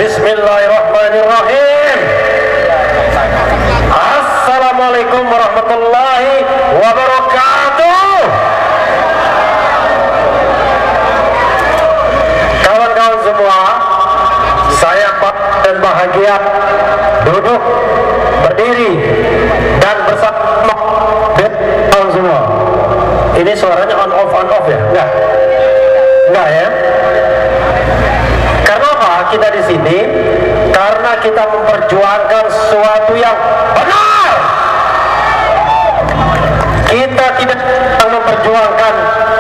Bismillahirrahmanirrahim. Assalamualaikum warahmatullahi wabarakatuh. Kawan-kawan semua, saya dan bahagia duduk, berdiri, dan bersama kawan semua. Ini suaranya on off ya? Enggak ya? Karena apa kita di sini? Karena kita memperjuangkan sesuatu yang benar. Kita tidak memperjuangkan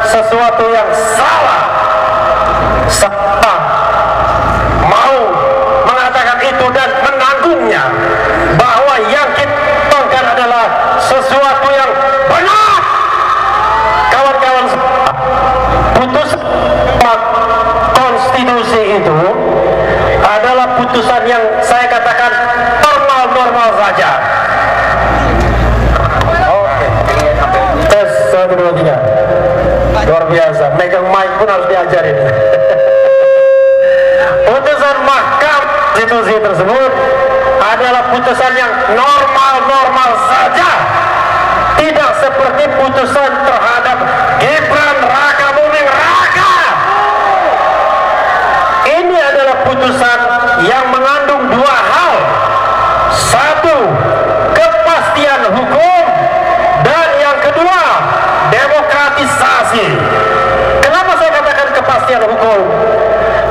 sesuatu yang salah. Serta mau mengatakan itu dan menanggungnya, bahwa yang kita perjuangkan adalah sesuatu yang benar. Kawan-kawan, putusan konstitusi itu adalah putusan yang saya katakan normal saja. Oke. Tes 1, 2, 3. Luar biasa. Megang mic pun harus diajarin. Putusan Mahkamah Konstitusi tersebut adalah putusan yang normal saja. Tidak seperti putusan terhadap Gibran Raka Buming Raka. Ini adalah putusan yang mengandung dua hal. Satu, kepastian hukum, dan yang kedua, demokratisasi. Kenapa saya katakan kepastian hukum?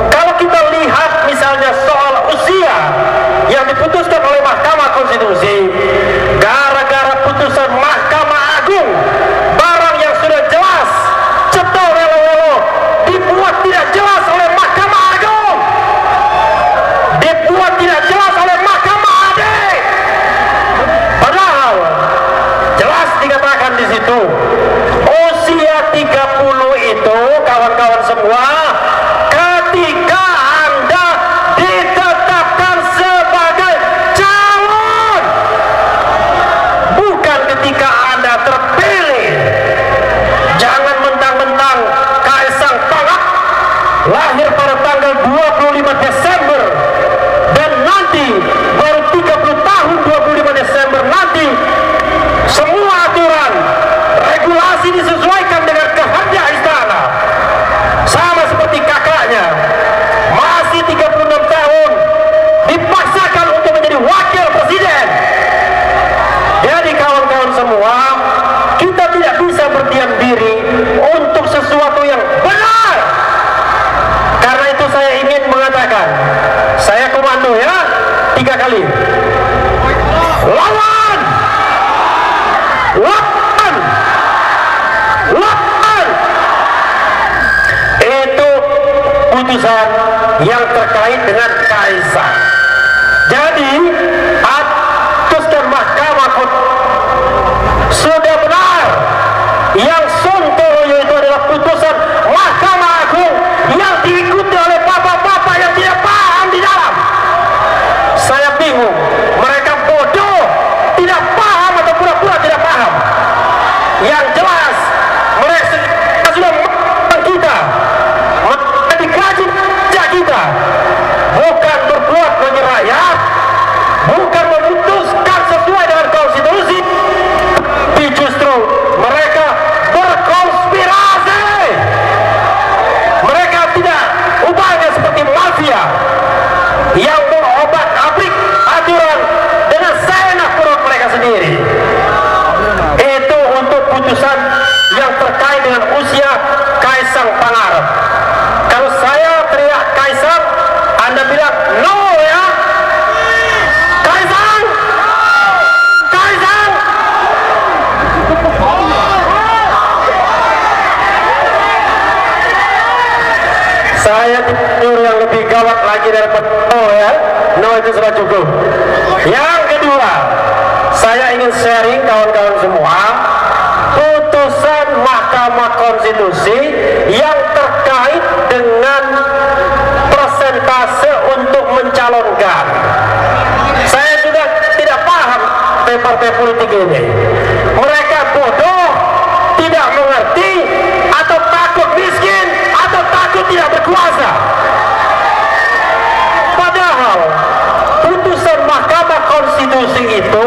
Kalau kita lihat misalnya soal usia yang diputuskan oleh Mahkamah Konstitusi, gara-gara putusan Mahkamah Agung, barang yang sudah jelas, cetol welo-welo, dibuat tidak jelas oleh Mahkamah Agung, dibuat tidak jelas oleh Mahkamah Adik. Padahal jelas dikatakan di situ usia 30 itu, kawan-kawan semua, ketika Anda ditetapkan sebagai calon, bukan ketika Anda terpilih. Jangan mentang-mentang Kaisang Pangarep lahir pada tanggal 25 Desember dan nanti baru 30 tahun 25 Desember nanti semua aturan regulasi disesuaikan dengan kehendak istana, sama seperti kakaknya masih 36 tahun dipaksakan untuk menjadi wakil presiden. Jadi kawan-kawan semua, kita tidak bisa berdiam diri untuk sesuatu yang benar. Karena itu saya ingin mengatakan, saya komando ya, 3 kali. Lawan! Lawan! Lawan! Itu putusan yang terkait dengan Kaisang. Jadi, putusan Mahkamah sudah benar. Yang sontoloyo itu adalah putusan Mahkamah Agung yang diikuti oleh bapak-bapak yang tidak paham di dalam. Saya bingung, mereka bodoh, tidak paham atau pura-pura tidak paham. Yang jelas mereka sudah menang kita, dikaji kita, bukan berbuat bagi rakyat, bukan memutuskan sesuai dengan konstitusi, tapi justru mereka berkonspirasi. Mereka tidak ubahnya seperti mafia yang mengobak-abrik aturan dengan seenak perut mereka sendiri. Itu untuk putusan yang terkait dengan usia Kaisang Pangarep. Kalau saya teriak Kaisang, Anda bilang no ya. Kaisang! Kaisang! Saya tidur yang lebih gawat lagi daripada no ya. No itu sudah cukup. Yang kedua, saya ingin sharing kawan-kawan semua, putusan Mahkamah Konstitusi yang terkait dengan persentase untuk mencalonkan. Saya juga tidak paham partai politik ini. Mereka bodoh, tidak mengerti, atau takut miskin, atau takut tidak berkuasa. Padahal Konstitusi itu